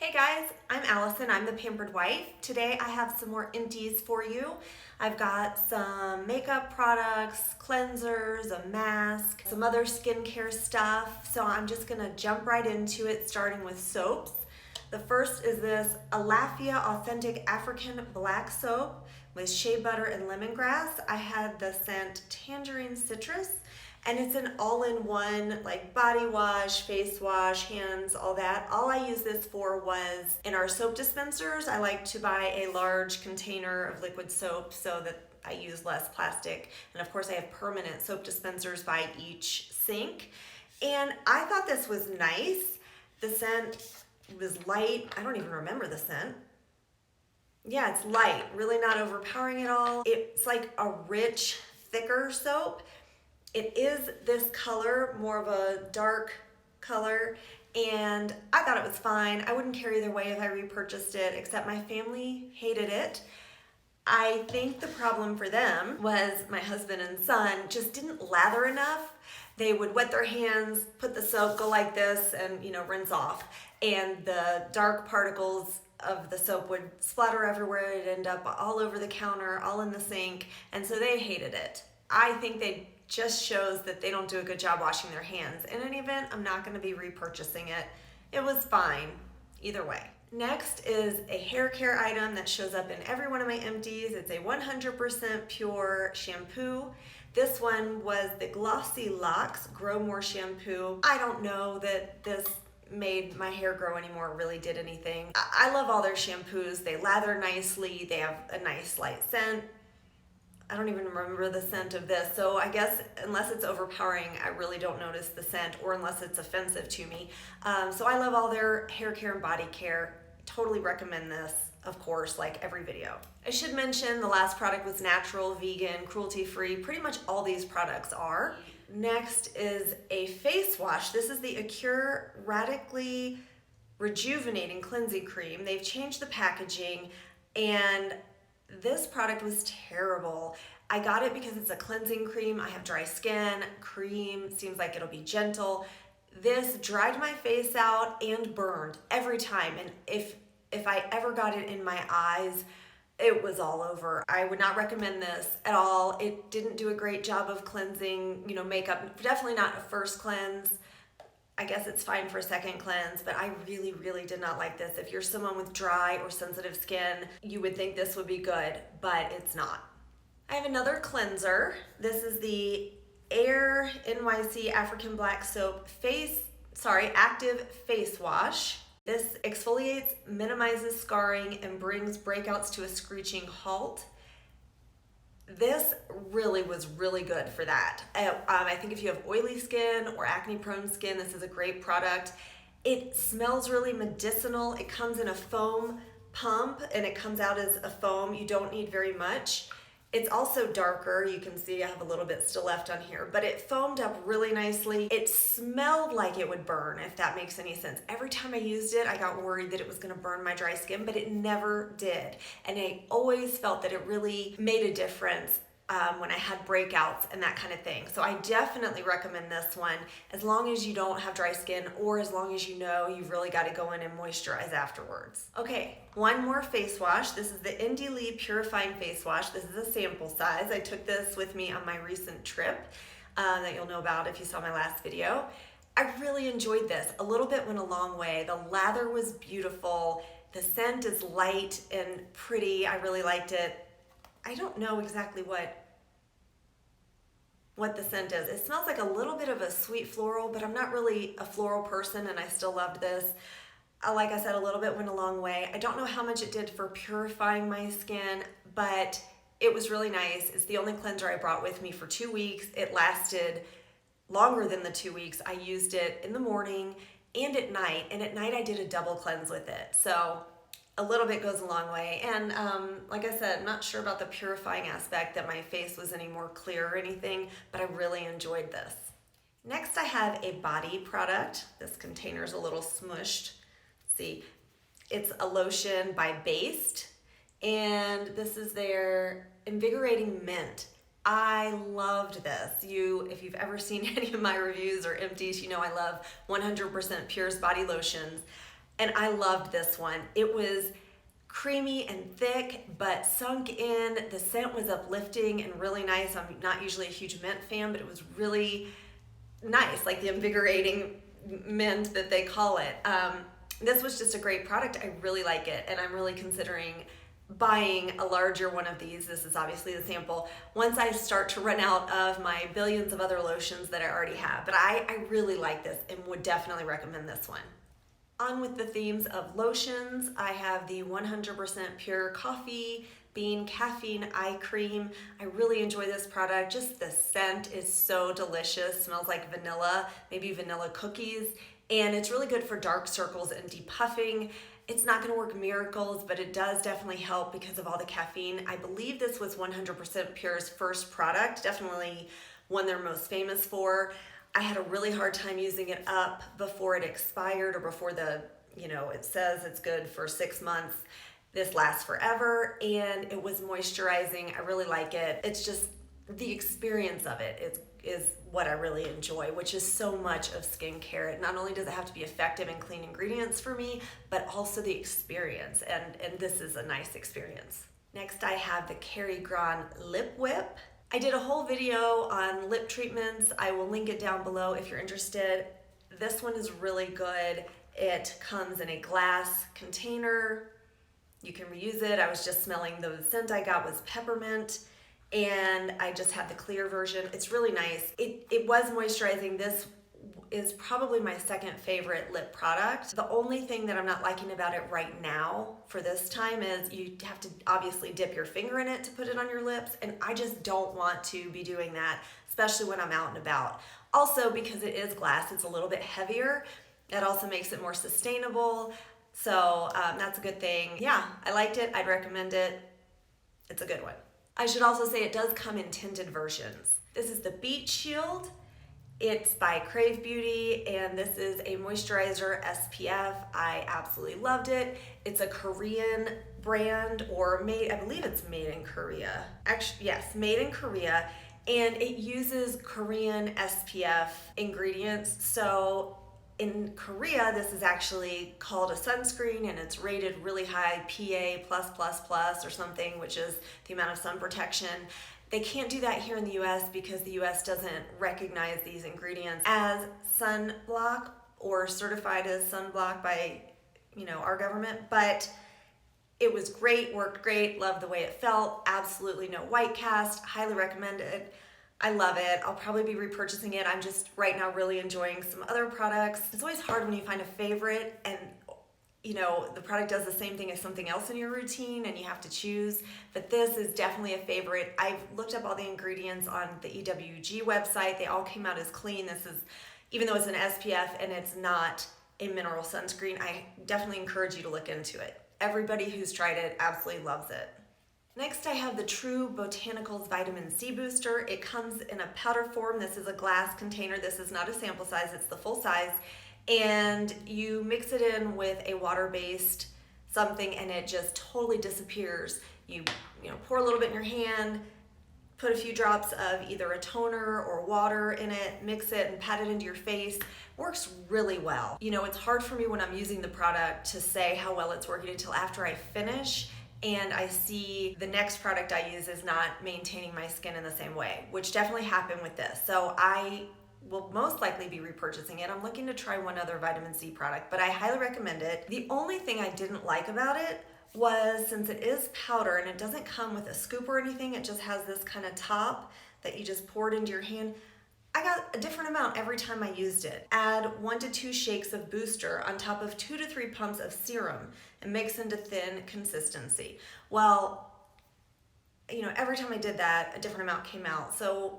Hey guys, I'm Allison. I'm the Pampered Wife. Today I have some more empties for you. I've got some makeup products, cleansers, a mask, some other skincare stuff. So I'm just gonna jump right into it, starting with soaps. The first is this Alafia Authentic African Black Soap with shea butter and lemongrass. I had the scent Tangerine Citrus, and it's an all-in-one like body wash, face wash, hands, all that. All I used this for was in our soap dispensers. I like to buy a large container of liquid soap so that I use less plastic. And of course I have permanent soap dispensers by each sink. And I thought this was nice. The scent was light. I don't even remember the scent. Yeah, it's light, really not overpowering at all. It's like a rich, thicker soap. It is this color, more of a dark color, and I thought it was fine. I wouldn't care either way if I repurchased it, except my family hated it. I think the problem for them was my husband and son just didn't lather enough. They would wet their hands, put the soap, go like this, and rinse off. And the dark particles of the soap would splatter everywhere. It'd end up all over the counter, all in the sink, and so they hated it. I think they just shows that they don't do a good job washing their hands. In any event, I'm not gonna be repurchasing it. It was fine, either way. Next is a hair care item that shows up in every one of my empties. It's a 100% pure shampoo. This one was the Glossy Locks Grow More Shampoo. I don't know that this made my hair grow anymore, really did anything. I love all their shampoos. They lather nicely, they have a nice light scent. I don't even remember the scent of this, so I guess unless it's overpowering, I really don't notice the scent, or unless it's offensive to me. So I love all their hair care and body care. Totally recommend this, of course, like every video. I should mention the last product was natural, vegan, cruelty-free. Pretty much all these products are. Next is a face wash. This is the Acure Radically Rejuvenating Cleansing Cream. They've changed the packaging, and this product was terrible. I got it because it's a cleansing cream. I have dry skin. Cream seems like it'll be gentle. This dried my face out and burned every time. And if I ever got it in my eyes, it was all over. I would not recommend this at all. It didn't do a great job of cleansing, makeup. Definitely not a first cleanse. I guess it's fine for a second cleanse, but I really, really did not like this. If you're someone with dry or sensitive skin, you would think this would be good, but it's not. I have another cleanser. This is the Air NYC African Black Soap Active Face Wash. This exfoliates, minimizes scarring, and brings breakouts to a screeching halt. This really was really good for that. I think if you have oily skin or acne-prone skin, this is a great product. It smells really medicinal. It comes in a foam pump, and it comes out as a foam. You don't need very much. It's also darker. You can see I have a little bit still left on here, but it foamed up really nicely. It smelled like it would burn, if that makes any sense. Every time I used it, I got worried that it was gonna burn my dry skin, but it never did. And I always felt that it really made a difference when I had breakouts and that kind of thing. So I definitely recommend this one, as long as you don't have dry skin, or as long as you know you've really got to go in and moisturize afterwards. Okay, one more face wash. This is the Indie Lee Purifying Face Wash. This is a sample size. I took this with me on my recent trip that you'll know about if you saw my last video. I really enjoyed this. A little bit went a long way. The lather was beautiful. The scent is light and pretty. I really liked it. I don't know exactly what the scent is. It smells like a little bit of a sweet floral, but I'm not really a floral person, and I still loved this. Like I said, a little bit went a long way. I don't know how much it did for purifying my skin, but it was really nice. It's the only cleanser I brought with me for 2 weeks. It lasted longer than the 2 weeks. I used it in the morning and at night I did a double cleanse with it. So a little bit goes a long way. And like I said, I'm not sure about the purifying aspect, that my face was any more clear or anything, but I really enjoyed this. Next, I have a body product. This container is a little smushed. See, it's a lotion by Based, and this is their Invigorating Mint. I loved this. If you've ever seen any of my reviews or empties, you know I love 100% Pure's body lotions. and I loved this one. It was creamy and thick, but sunk in. The scent was uplifting and really nice. I'm not usually a huge mint fan, but it was really nice, like the invigorating mint that they call it. This was just a great product. I really like it, and I'm really considering buying a larger one of these. This is obviously the sample once I start to run out of my billions of other lotions that I already have. But I really like this and would definitely recommend this one. On with the themes of lotions, I have the 100% pure coffee bean caffeine eye cream. I really enjoy this product. Just the scent is so delicious. Smells like vanilla, maybe vanilla cookies. And it's really good for dark circles and depuffing. It's not gonna work miracles, but it does definitely help because of all the caffeine. I believe this was 100% Pure's first product, definitely one they're most famous for. I had a really hard time using it up before it expired or before it says it's good for 6 months. This lasts forever, and it was moisturizing. I really like it. It's just the experience of it is what I really enjoy, which is so much of skincare. Not only does it have to be effective and clean ingredients for me, but also the experience, and this is a nice experience. Next, I have the Carrie Grant Lip Whip. I did a whole video on lip treatments. I will link it down below if you're interested. This one is really good. It comes in a glass container. You can reuse it. I was just smelling, the scent I got was peppermint, and I just had the clear version. It's really nice. It was moisturizing. This is probably my second favorite lip product. The only thing that I'm not liking about it right now for this time is you have to obviously dip your finger in it to put it on your lips, and I just don't want to be doing that, especially when I'm out and about. Also, because it is glass, it's a little bit heavier. That also makes it more sustainable. So that's a good thing. Yeah, I liked it. I'd recommend it. It's a good one. I should also say it does come in tinted versions. This is the Beach Shield. It's by Crave Beauty, and this is a moisturizer SPF. I absolutely loved it. It's a Korean brand, or I believe it's made in Korea. Actually, yes, made in Korea, and it uses Korean SPF ingredients. So in Korea, this is actually called a sunscreen, and it's rated really high, PA+++ or something, which is the amount of sun protection. They can't do that here in the US because the US doesn't recognize these ingredients as sunblock or certified as sunblock by, our government. But it was great, worked great, loved the way it felt, absolutely no white cast, highly recommend it. I love it. I'll probably be repurchasing it. I'm just right now really enjoying some other products. It's always hard when you find a favorite and the product does the same thing as something else in your routine and you have to choose, but this is definitely a favorite. I've looked up all the ingredients on the EWG website. They all came out as clean. This is, even though it's an SPF and it's not a mineral sunscreen, I definitely encourage you to look into it. Everybody who's tried it absolutely loves it. Next, I have the True Botanicals Vitamin C Booster. It comes in a powder form. This is a glass container. This is not a sample size, it's the full size. And you mix it in with a water-based something and it just totally disappears. You pour a little bit in your hand, put a few drops of either a toner or water in it, mix it and pat it into your face. Works really well. It's hard for me when I'm using the product to say how well it's working until after I finish and I see the next product I use is not maintaining my skin in the same way, which definitely happened with this. So I will most likely be repurchasing it. I'm looking to try one other vitamin C product, but I highly recommend it. The only thing I didn't like about it was, since it is powder and it doesn't come with a scoop or anything, it just has this kind of top that you just pour it into your hand. I got a different amount every time I used it. Add 1 to 2 shakes of booster on top of 2 to 3 pumps of serum and mix into thin consistency. Well, every time I did that, a different amount came out. So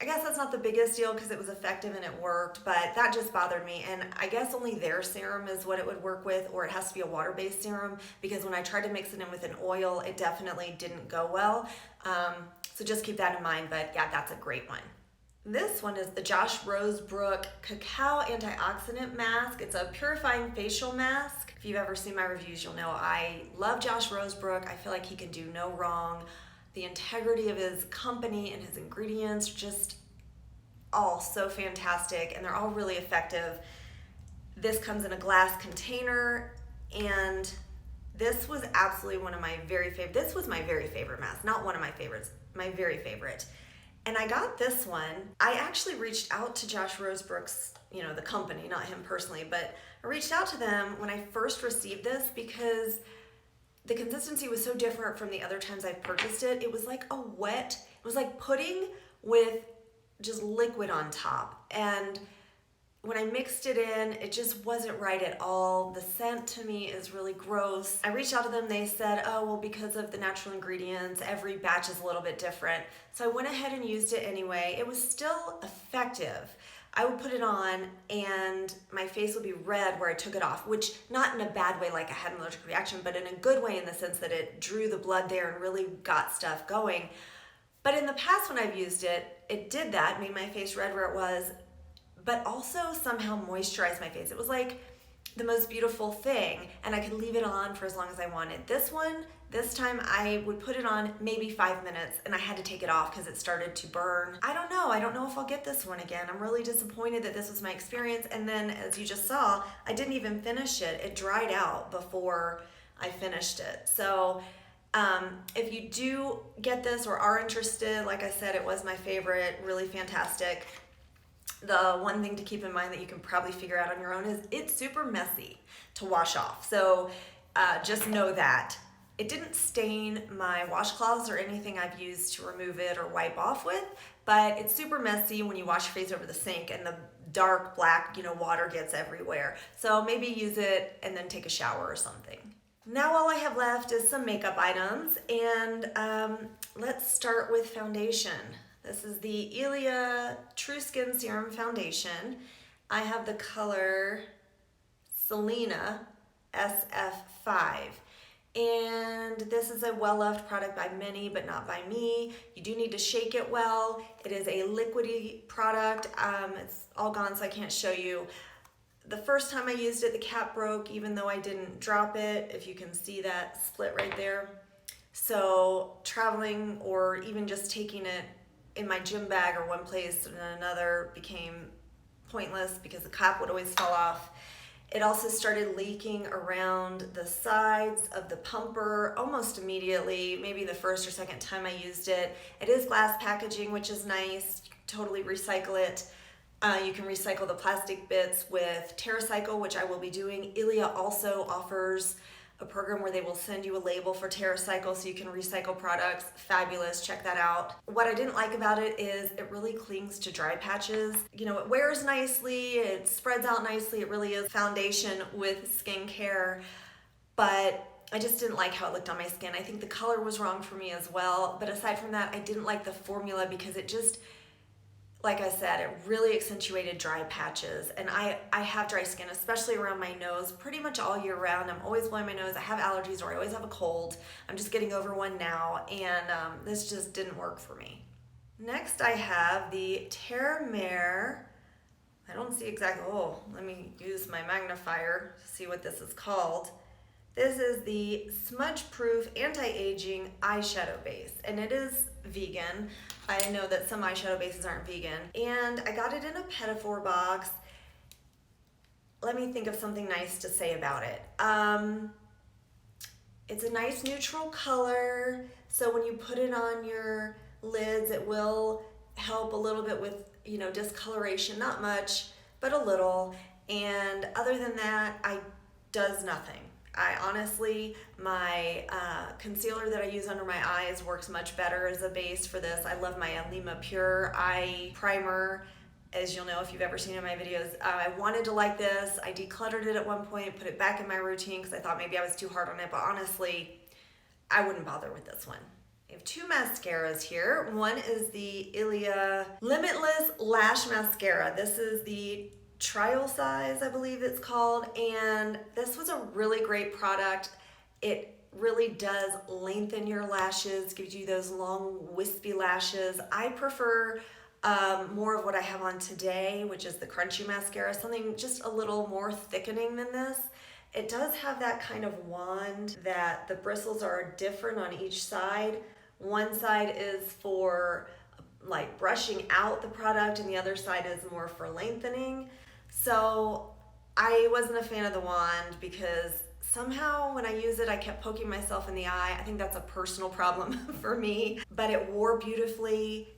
I guess that's not the biggest deal because it was effective and it worked, but that just bothered me. And I guess only their serum is what it would work with, or it has to be a water-based serum, because when I tried to mix it in with an oil, it definitely didn't go well. So just keep that in mind, but yeah, that's a great one. This one is the Josh Rosebrook Cacao Antioxidant Mask. It's a purifying facial mask. If you've ever seen my reviews, you'll know I love Josh Rosebrook. I feel like he can do no wrong. The integrity of his company and his ingredients, just all so fantastic, and they're all really effective. This comes in a glass container, and this was absolutely one of my very favorite. This was my very favorite mask, not one of my favorites, my very favorite. And I got this one. I actually reached out to Josh Rosebrooks, the company, not him personally, but I reached out to them when I first received this because the consistency was so different from the other times I've purchased it. It was like it was like pudding with just liquid on top. And when I mixed it in, it just wasn't right at all. The scent to me is really gross. I reached out to them, they said, oh, well, because of the natural ingredients, every batch is a little bit different. So I went ahead and used it anyway. It was still effective. I would put it on and my face would be red where I took it off, which not in a bad way like I had an allergic reaction, but in a good way in the sense that it drew the blood there and really got stuff going. But in the past when I've used it, it did that, made my face red where it was, but also somehow moisturized my face. It was like the most beautiful thing, and I could leave it on for as long as I wanted. This time I would put it on maybe 5 minutes and I had to take it off because it started to burn. I don't know if I'll get this one again. I'm really disappointed that this was my experience. And then as you just saw, I didn't even finish it. It dried out before I finished it. So if you do get this or are interested, like I said, it was my favorite, really fantastic. The one thing to keep in mind that you can probably figure out on your own is it's super messy to wash off. So just know that. It didn't stain my washcloths or anything I've used to remove it or wipe off with, but it's super messy when you wash your face over the sink and the dark black, water gets everywhere. So maybe use it and then take a shower or something. Now all I have left is some makeup items, and let's start with foundation. This is the Ilia True Skin Serum Foundation. I have the color Selena SF5. And this is a well-loved product by many, but not by me. You do need to shake it well. It is a liquidy product. It's all gone, so I can't show you. The first time I used it, the cap broke, even though I didn't drop it, if you can see that split right there. So traveling or even just taking it in my gym bag or one place and another became pointless because the cap would always fall off. It also started leaking around the sides of the pumper almost immediately, maybe the first or second time I used it. It is glass packaging, which is nice. You can totally recycle it. You can recycle the plastic bits with TerraCycle, which I will be doing. Ilia also offers a program where they will send you a label for TerraCycle so you can recycle products. Fabulous, check that out. What I didn't like about it is it really clings to dry patches. It wears nicely, it spreads out nicely, it really is foundation with skincare, but I just didn't like how it looked on my skin. I think the color was wrong for me as well, but aside from that, I didn't like the formula because it just, like I said, it really accentuated dry patches. And I have dry skin, especially around my nose, pretty much all year round. I'm always blowing my nose. I have allergies or I always have a cold. I'm just getting over one now, and this just didn't work for me. Next I have the Terramare. I don't see exactly, let me use my magnifier to see what this is called. This is the smudge-proof anti-aging eyeshadow base, and it is vegan. I know that some eyeshadow bases aren't vegan, and I got it in a Pettifor box. Let me think of something nice to say about it. It's a nice neutral color, so when you put it on your lids, it will help a little bit with, discoloration, not much, but a little. And other than that, it does nothing. I honestly, my concealer that I use under my eyes works much better as a base for this. I love my Lima Pure Eye Primer. As you'll know if you've ever seen it in my videos, I wanted to like this. I decluttered it at one point, put it back in my routine because I thought maybe I was too hard on it, but honestly, I wouldn't bother with this one. I have two mascaras here. One is the Ilia Limitless Lash Mascara. This is the trial size, I believe it's called, and this was a really great product. It really does lengthen your lashes, gives you those long wispy lashes. I prefer more of what I have on today, which is the crunchy mascara, something just a little more thickening than this. It does have that kind of wand that the bristles are different on each side. One side is for like brushing out the product and the other side is more for lengthening. So I wasn't a fan of the wand because somehow when I use it, I kept poking myself in the eye. I think that's a personal problem for me, but it wore beautifully,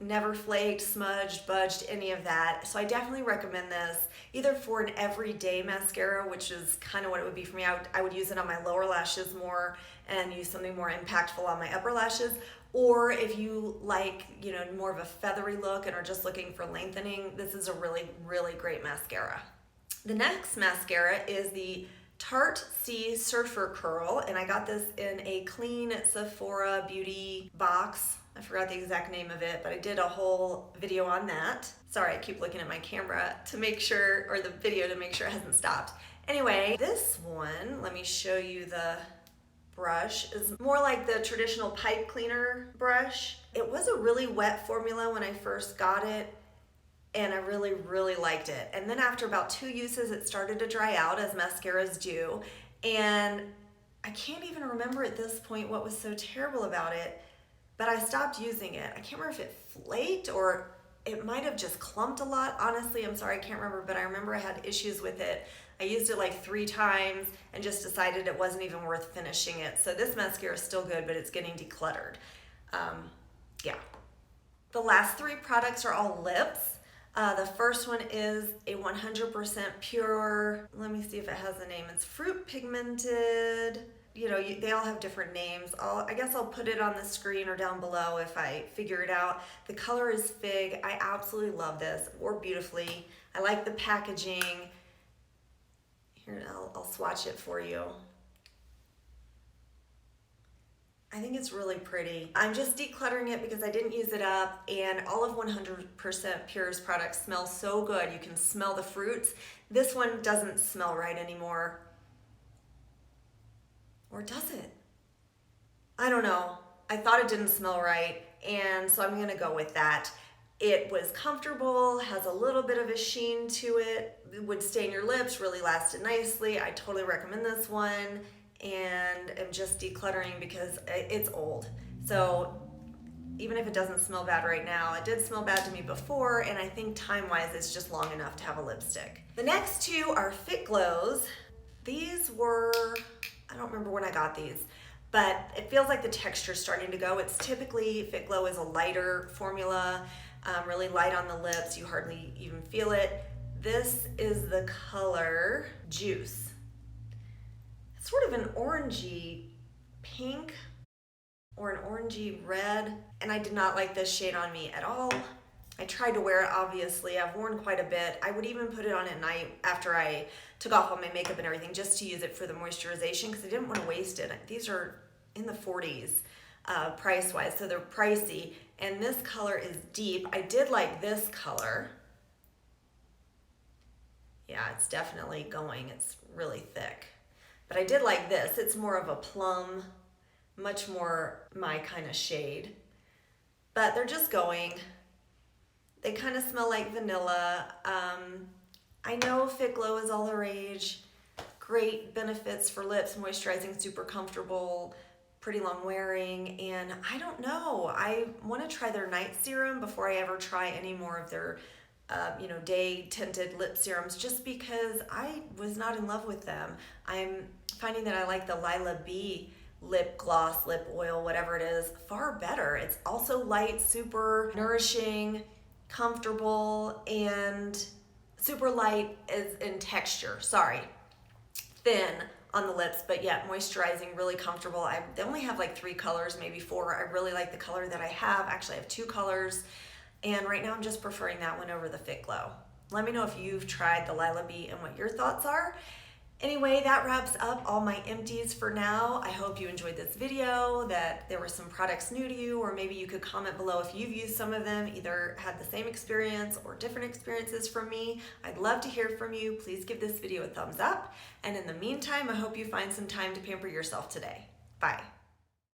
never flaked, smudged, budged, any of that. So I definitely recommend this either for an everyday mascara, which is kind of what it would be for me. I would use it on my lower lashes more and use something more impactful on my upper lashes. Or if you like, more of a feathery look and are just looking for lengthening, this is a really, really great mascara. The next mascara is the Tarte C Surfer Curl, and I got this in a clean Sephora beauty box. I forgot the exact name of it, but I did a whole video on that. Sorry, I keep looking at my camera to make sure, or the video to make sure it hasn't stopped. Anyway, this one, let me show you the brush, is more like the traditional pipe cleaner brush. It was a really wet formula when I first got it, and I really, really liked it. And then after about 2 uses, it started to dry out, as mascaras do. And I can't even remember at this point what was so terrible about it, but I stopped using it. I can't remember if it flaked or it might have just clumped a lot. Honestly, I'm sorry, I can't remember, but I remember I had issues with it. I used it like 3 times and just decided it wasn't even worth finishing it. So this mascara is still good, but it's getting decluttered. Yeah. The last 3 products are all lips. The first one is a 100% pure, let me see if it has a name. It's fruit pigmented. They all have different names. I guess I'll put it on the screen or down below if I figure it out. The color is Fig. I absolutely love this. It wore beautifully. I like the packaging. Here, I'll swatch it for you. I think it's really pretty. I'm just decluttering it because I didn't use it up, and all of 100% Pure's products smell so good. You can smell the fruits. This one doesn't smell right anymore. Or does it? I don't know. I thought it didn't smell right, and so I'm gonna go with that. It was comfortable, has a little bit of a sheen to it. It would stain your lips, really lasted nicely. I totally recommend this one, and I'm just decluttering because it's old. So even if it doesn't smell bad right now, it did smell bad to me before, and I think time-wise it's just long enough to have a lipstick. The next 2 are Fit Glows. These were, I don't remember when I got these, but it feels like the texture's starting to go. It's typically, Fit Glow is a lighter formula, really light on the lips. You hardly even feel it. This is the color Juice. It's sort of an orangey pink or an orangey red, and I did not like this shade on me at all. I tried to wear it, obviously. I've worn quite a bit. I would even put it on at night after I took off all my makeup and everything just to use it for the moisturization because I didn't want to waste it. These are in the 40s price-wise, so they're pricey. And this color is deep. I did like this color. Yeah, it's definitely going. It's really thick. But I did like this. It's more of a plum, much more my kind of shade. But they're just going. They kind of smell like vanilla. I know Fit Glow is all the rage. Great benefits for lips, moisturizing, super comfortable, pretty long wearing. And I don't know. I want to try their night serum before I ever try any more of their day tinted lip serums, just because I was not in love with them. I'm finding that I like the Lila B lip gloss, lip oil, whatever it is, far better. It's also light, super nourishing, comfortable, and super light is in texture. Sorry, thin on the lips, but yet moisturizing, really comfortable. They only have like 3 colors, maybe 4. I really like the color that I have. Actually, I have 2 colors. And right now I'm just preferring that one over the Fit Glow. Let me know if you've tried the Lila B and what your thoughts are. Anyway, that wraps up all my empties for now. I hope you enjoyed this video, that there were some products new to you, or maybe you could comment below if you've used some of them, either had the same experience or different experiences from me. I'd love to hear from you. Please give this video a thumbs up. And in the meantime, I hope you find some time to pamper yourself today. Bye.